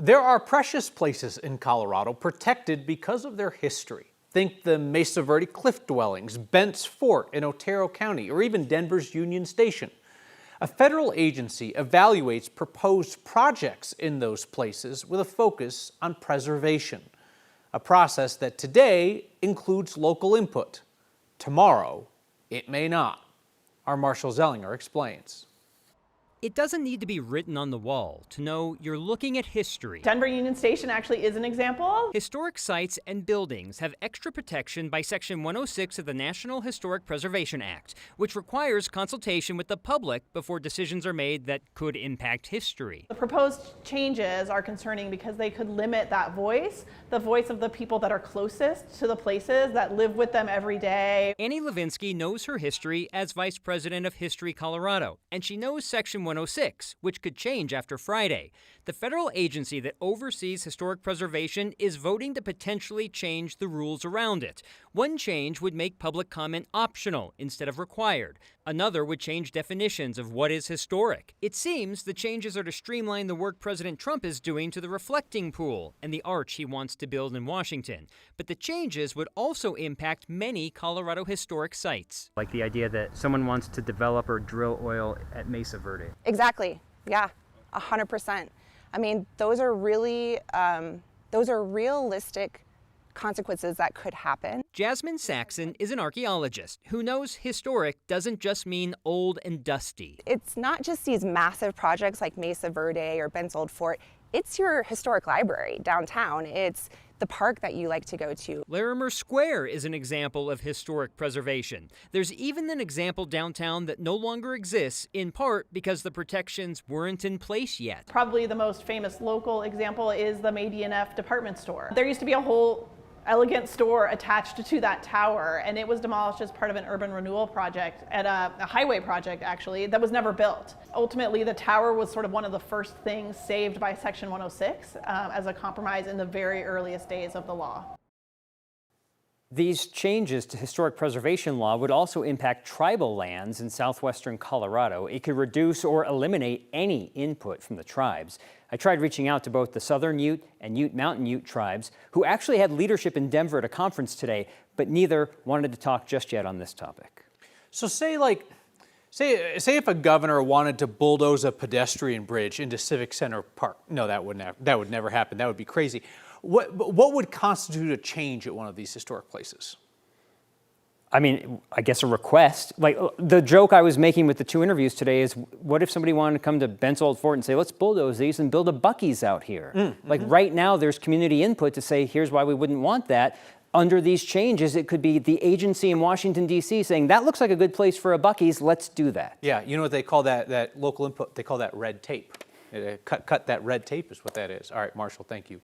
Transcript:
There are precious places in Colorado protected because of their history. Think the Mesa Verde Cliff Dwellings, Bent's Fort in Otero County, or even Denver's Union Station. A federal agency evaluates proposed projects in those places with a focus on preservation, a process that today includes local input. Tomorrow, it may not. Our Marshall Zellinger explains. It doesn't need to be written on the wall to know you're looking at history. Denver Union Station actually is an example. Historic sites and buildings have extra protection by Section 106 of the National Historic Preservation Act, which requires consultation with the public before decisions are made that could impact history. The proposed changes are concerning because they could limit that voice, the voice of the people that are closest to the places, that live with them every day. Annie Levinsky knows her history as Vice President of History Colorado, and she knows Section 106, which could change after Friday. The federal agency that oversees historic preservation is voting to potentially change the rules around it. One change would make public comment optional instead of required. Another would change definitions of what is historic. It seems the changes are to streamline the work President Trump is doing to the reflecting pool and the arch he wants to build in Washington. But the changes would also impact many Colorado historic sites. Like the idea that someone wants to develop or drill oil at Mesa Verde. Exactly. Yeah, 100%. I mean, those are realistic consequences that could happen. Jasmine Saxon is an archaeologist who knows historic doesn't just mean old and dusty. It's not just these massive projects like Mesa Verde or Bent's Old Fort. It's your historic library downtown. It's the park that you like to go to. Larimer Square is an example of historic preservation. There's even an example downtown that no longer exists, in part because the protections weren't in place yet. Probably the most famous local example is the May D&F department store. There used to be a whole elegant store attached to that tower, and it was demolished as part of an urban renewal project at a highway project, actually, that was never built. Ultimately, the tower was sort of one of the first things saved by Section 106 as a compromise in the very earliest days of the law. These changes to historic preservation law would also impact tribal lands in southwestern Colorado. It could reduce or eliminate any input from the tribes. I tried reaching out to both the Southern Ute and Ute Mountain Ute tribes, who actually had leadership in Denver at a conference today, but neither wanted to talk just yet on this topic. So say if a governor wanted to bulldoze a pedestrian bridge into Civic Center Park. No, that would never happen. That would be crazy. What would constitute a change at one of these historic places? I mean, I guess a request. Like the joke I was making with the two interviews today is, what if somebody wanted to come to Bent's Old Fort and say, let's bulldoze these and build a Buc-ee's out here? Like right now, there's community input to say, here's why we wouldn't want that. Under these changes, it could be the agency in Washington, D.C. saying, that looks like a good place for a Buc-ee's, let's do that. Yeah, you know what they call that local input? They call that red tape. Cut that red tape is what that is. All right, Marshall, thank you.